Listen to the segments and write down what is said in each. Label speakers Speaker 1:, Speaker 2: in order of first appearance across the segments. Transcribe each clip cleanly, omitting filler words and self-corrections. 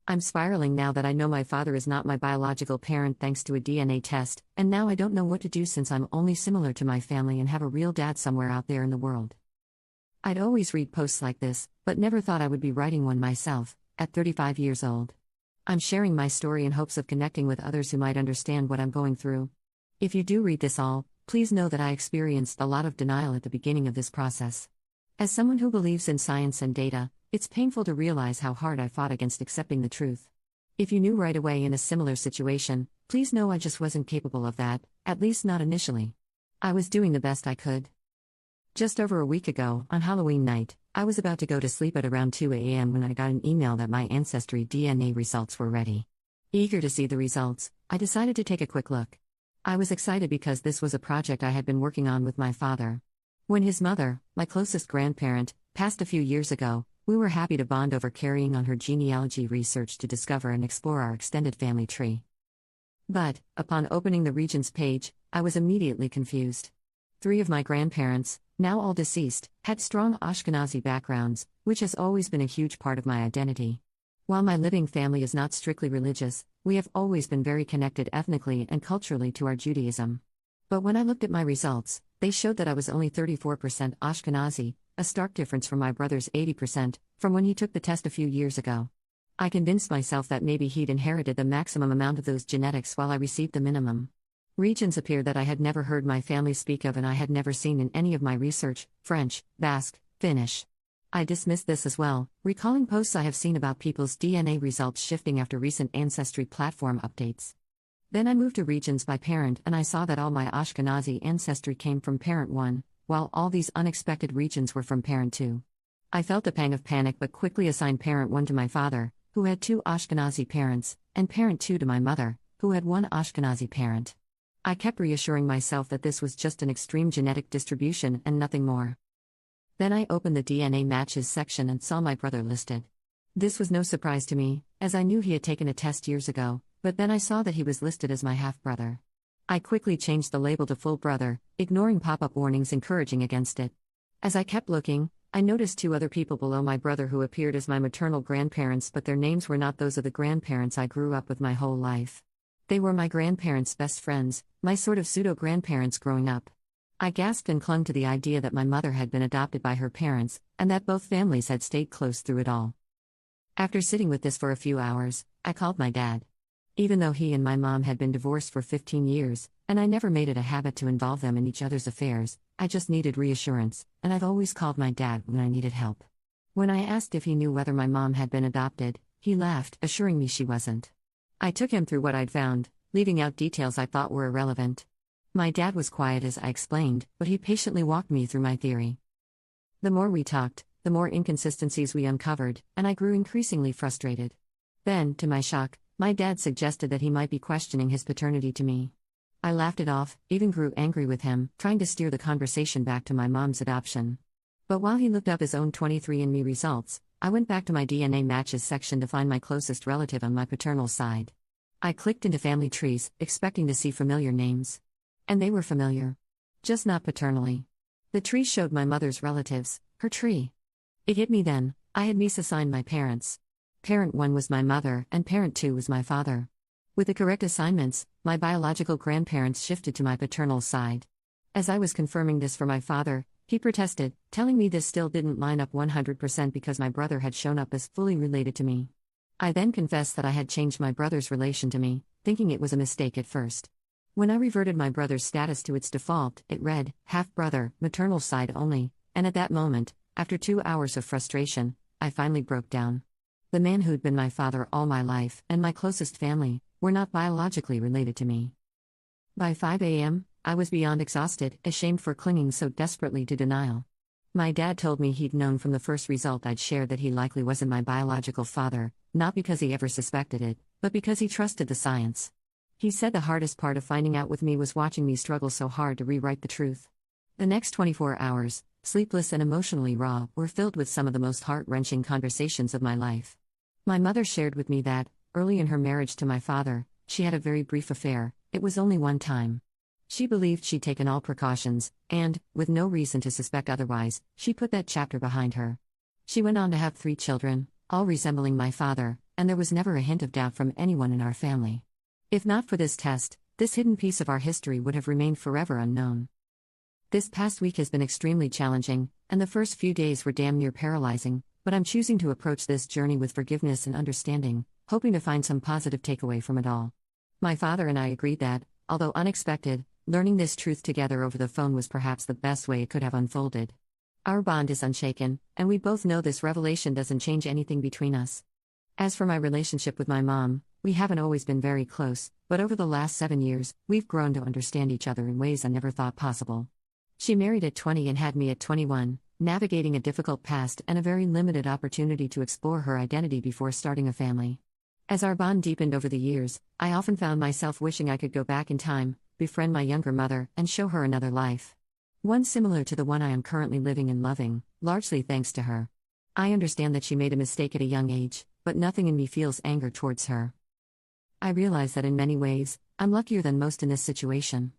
Speaker 1: I'm spiraling now that I know my father is not my biological parent thanks to a DNA test, and now I don't know what to do since I'm only similar to my family and have a real dad somewhere out there in the world. I'd always read posts like this, but never thought I would be writing one myself, at 35 years old. I'm sharing my story in hopes of connecting with others who might understand what I'm going through. If you do read this all, please know that I experienced a lot of denial at the beginning of this process. As someone who believes in science and data, it's painful to realize how hard I fought against accepting the truth. If you knew right away in a similar situation, please know I just wasn't capable of that, at least not initially. I was doing the best I could. Just over a week ago, on Halloween night, I was about to go to sleep at around 2 a.m. when I got an email that my Ancestry DNA results were ready. Eager to see the results, I decided to take a quick look. I was excited because this was a project I had been working on with my father. When his mother, my closest grandparent, passed a few years ago, we were happy to bond over carrying on her genealogy research to discover and explore our extended family tree. But, upon opening the Regions page, I was immediately confused. 3 of my grandparents, now all deceased, had strong Ashkenazi backgrounds, which has always been a huge part of my identity. While my living family is not strictly religious, we have always been very connected ethnically and culturally to our Judaism. But when I looked at my results, they showed that I was only 34% Ashkenazi, a stark difference from my brother's 80%, from when he took the test a few years ago. I convinced myself that maybe he'd inherited the maximum amount of those genetics while I received the minimum. Regions appeared that I had never heard my family speak of and I had never seen in any of my research: French, Basque, Finnish. I dismissed this as well, recalling posts I have seen about people's DNA results shifting after recent Ancestry platform updates. Then I moved to Regions by parent and I saw that all my Ashkenazi ancestry came from parent 1, while all these unexpected regions were from parent 2. I felt a pang of panic but quickly assigned parent 1 to my father, who had 2 Ashkenazi parents, and parent 2 to my mother, who had 1 Ashkenazi parent. I kept reassuring myself that this was just an extreme genetic distribution and nothing more. Then I opened the DNA matches section and saw my brother listed. This was no surprise to me, as I knew he had taken a test years ago, but then I saw that he was listed as my half-brother. I quickly changed the label to full brother, ignoring pop-up warnings encouraging against it. As I kept looking, I noticed 2 other people below my brother who appeared as my maternal grandparents, but their names were not those of the grandparents I grew up with my whole life. They were my grandparents' best friends, my sort of pseudo-grandparents growing up. I gasped and clung to the idea that my mother had been adopted by her parents, and that both families had stayed close through it all. After sitting with this for a few hours, I called my dad. Even though he and my mom had been divorced for 15 years, and I never made it a habit to involve them in each other's affairs, I just needed reassurance, and I've always called my dad when I needed help. When I asked if he knew whether my mom had been adopted, he laughed, assuring me she wasn't. I took him through what I'd found, leaving out details I thought were irrelevant. My dad was quiet as I explained, but he patiently walked me through my theory. The more we talked, the more inconsistencies we uncovered, and I grew increasingly frustrated. Then, to my shock, my dad suggested that he might be questioning his paternity to me. I laughed it off, even grew angry with him, trying to steer the conversation back to my mom's adoption. But while he looked up his own 23andMe results, I went back to my DNA matches section to find my closest relative on my paternal side. I clicked into family trees, expecting to see familiar names. And they were familiar. Just not paternally. The tree showed my mother's relatives, her tree. It hit me then, I had misassigned my parents. Parent 1 was my mother, and parent 2 was my father. With the correct assignments, my biological grandparents shifted to my paternal side. As I was confirming this for my father, he protested, telling me this still didn't line up 100% because my brother had shown up as fully related to me. I then confessed that I had changed my brother's relation to me, thinking it was a mistake at first. When I reverted my brother's status to its default, it read, half-brother, maternal side only, and at that moment, after 2 hours of frustration, I finally broke down. The man who'd been my father all my life, and my closest family, were not biologically related to me. By 5 a.m., I was beyond exhausted, ashamed for clinging so desperately to denial. My dad told me he'd known from the first result I'd shared that he likely wasn't my biological father, not because he ever suspected it, but because he trusted the science. He said the hardest part of finding out with me was watching me struggle so hard to rewrite the truth. The next 24 hours, sleepless and emotionally raw, were filled with some of the most heart-wrenching conversations of my life. My mother shared with me that, early in her marriage to my father, she had a very brief affair. It was only one time. She believed she'd taken all precautions, and, with no reason to suspect otherwise, she put that chapter behind her. She went on to have 3 children, all resembling my father, and there was never a hint of doubt from anyone in our family. If not for this test, this hidden piece of our history would have remained forever unknown. This past week has been extremely challenging, and the first few days were damn near paralyzing, but I'm choosing to approach this journey with forgiveness and understanding, hoping to find some positive takeaway from it all. My father and I agreed that, although unexpected, learning this truth together over the phone was perhaps the best way it could have unfolded. Our bond is unshaken, and we both know this revelation doesn't change anything between us. As for my relationship with my mom, we haven't always been very close, but over the last 7 years, we've grown to understand each other in ways I never thought possible. She married at 20 and had me at 21, navigating a difficult past and a very limited opportunity to explore her identity before starting a family. As our bond deepened over the years, I often found myself wishing I could go back in time, befriend my younger mother, and show her another life. One similar to the one I am currently living and loving, largely thanks to her. I understand that she made a mistake at a young age, but nothing in me feels anger towards her. I realize that in many ways, I'm luckier than most in this situation.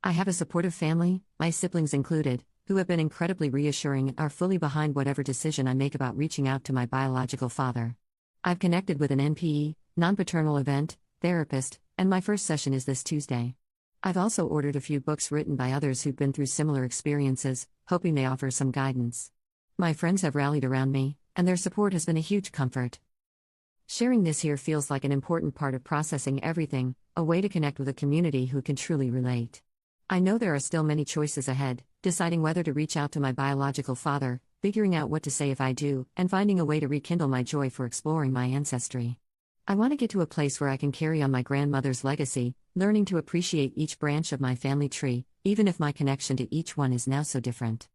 Speaker 1: I have a supportive family, my siblings included, who have been incredibly reassuring and are fully behind whatever decision I make about reaching out to my biological father. I've connected with an NPE, non-paternal event, therapist, and my first session is this Tuesday. I've also ordered a few books written by others who've been through similar experiences, hoping they offer some guidance. My friends have rallied around me, and their support has been a huge comfort. Sharing this here feels like an important part of processing everything, a way to connect with a community who can truly relate. I know there are still many choices ahead, deciding whether to reach out to my biological father, figuring out what to say if I do, and finding a way to rekindle my joy for exploring my ancestry. I want to get to a place where I can carry on my grandmother's legacy, learning to appreciate each branch of my family tree, even if my connection to each one is now so different.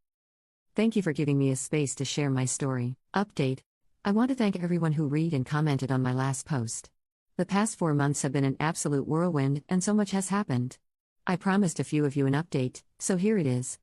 Speaker 1: Thank you for giving me a space to share my story. Update. I want to thank everyone who read and commented on my last post. The past 4 months have been an absolute whirlwind, and so much has happened. I promised a few of you an update, so here it is.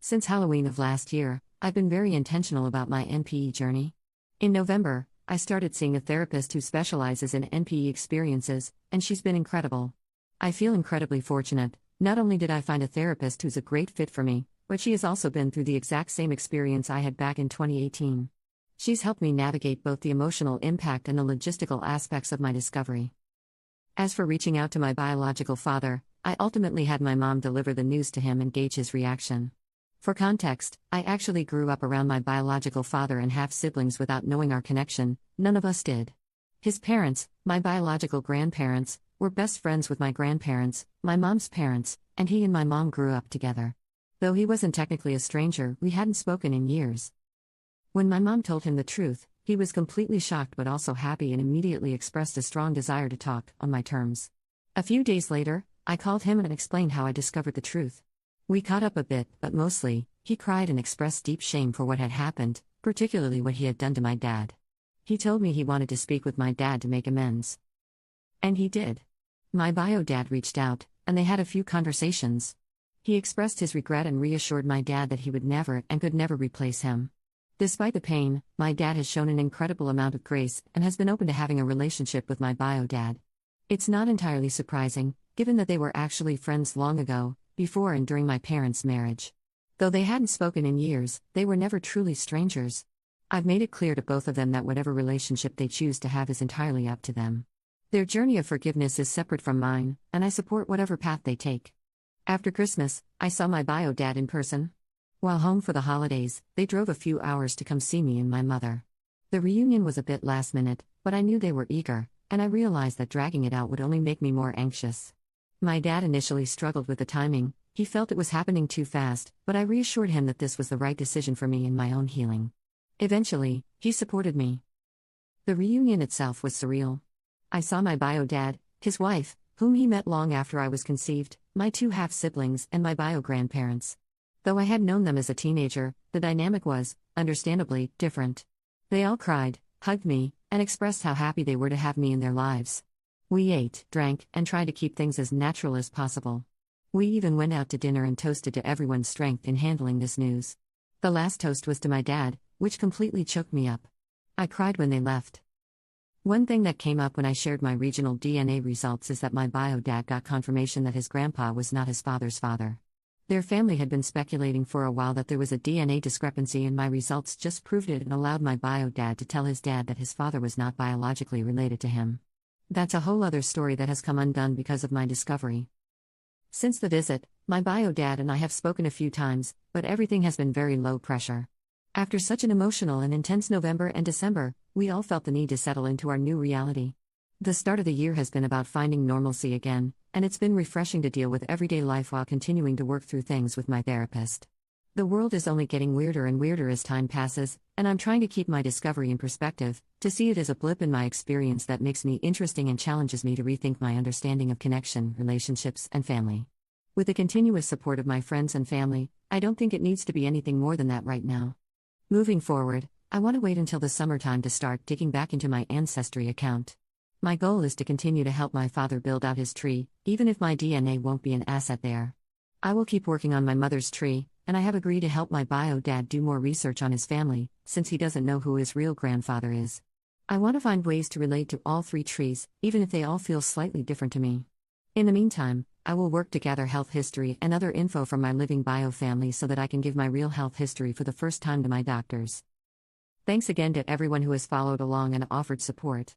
Speaker 1: Since Halloween of last year, I've been very intentional about my NPE journey. In November, I started seeing a therapist who specializes in NPE experiences, and she's been incredible. I feel incredibly fortunate. Not only did I find a therapist who's a great fit for me, but she has also been through the exact same experience I had back in 2018. She's helped me navigate both the emotional impact and the logistical aspects of my discovery. As for reaching out to my biological father, I ultimately had my mom deliver the news to him and gauge his reaction. For context, I actually grew up around my biological father and half-siblings without knowing our connection. None of us did. His parents, my biological grandparents, were best friends with my grandparents, my mom's parents, and he and my mom grew up together. Though he wasn't technically a stranger, we hadn't spoken in years. When my mom told him the truth, he was completely shocked but also happy and immediately expressed a strong desire to talk, on my terms. A few days later, I called him and explained how I discovered the truth. We caught up a bit, but mostly, he cried and expressed deep shame for what had happened, particularly what he had done to my dad. He told me he wanted to speak with my dad to make amends. And he did. My bio dad reached out, and they had a few conversations. He expressed his regret and reassured my dad that he would never and could never replace him. Despite the pain, my dad has shown an incredible amount of grace and has been open to having a relationship with my bio dad. It's not entirely surprising, given that they were actually friends long ago, before and during my parents' marriage. Though they hadn't spoken in years, they were never truly strangers. I've made it clear to both of them that whatever relationship they choose to have is entirely up to them. Their journey of forgiveness is separate from mine, and I support whatever path they take. After Christmas, I saw my bio dad in person. While home for the holidays, they drove a few hours to come see me and my mother. The reunion was a bit last minute, but I knew they were eager, and I realized that dragging it out would only make me more anxious. My dad initially struggled with the timing. He felt it was happening too fast, but I reassured him that this was the right decision for me in my own healing. Eventually, he supported me. The reunion itself was surreal. I saw my bio dad, his wife, whom he met long after I was conceived, my 2 half-siblings, and my bio grandparents. Though I had known them as a teenager, the dynamic was, understandably, different. They all cried, hugged me, and expressed how happy they were to have me in their lives. We ate, drank, and tried to keep things as natural as possible. We even went out to dinner and toasted to everyone's strength in handling this news. The last toast was to my dad, which completely choked me up. I cried when they left. One thing that came up when I shared my regional DNA results is that my bio dad got confirmation that his grandpa was not his father's father. Their family had been speculating for a while that there was a DNA discrepancy, and my results just proved it and allowed my bio dad to tell his dad that his father was not biologically related to him. That's a whole other story that has come undone because of my discovery. Since the visit, my bio dad and I have spoken a few times, but everything has been very low pressure. After such an emotional and intense November and December, we all felt the need to settle into our new reality. The start of the year has been about finding normalcy again, and it's been refreshing to deal with everyday life while continuing to work through things with my therapist. The world is only getting weirder and weirder as time passes, and I'm trying to keep my discovery in perspective, to see it as a blip in my experience that makes me interesting and challenges me to rethink my understanding of connection, relationships, and family. With the continuous support of my friends and family, I don't think it needs to be anything more than that right now. Moving forward, I want to wait until the summertime to start digging back into my Ancestry account. My goal is to continue to help my father build out his tree, even if my DNA won't be an asset there. I will keep working on my mother's tree, and I have agreed to help my bio dad do more research on his family, since he doesn't know who his real grandfather is. I want to find ways to relate to all three trees, even if they all feel slightly different to me. In the meantime, I will work to gather health history and other info from my living bio family so that I can give my real health history for the first time to my doctors. Thanks again to everyone who has followed along and offered support.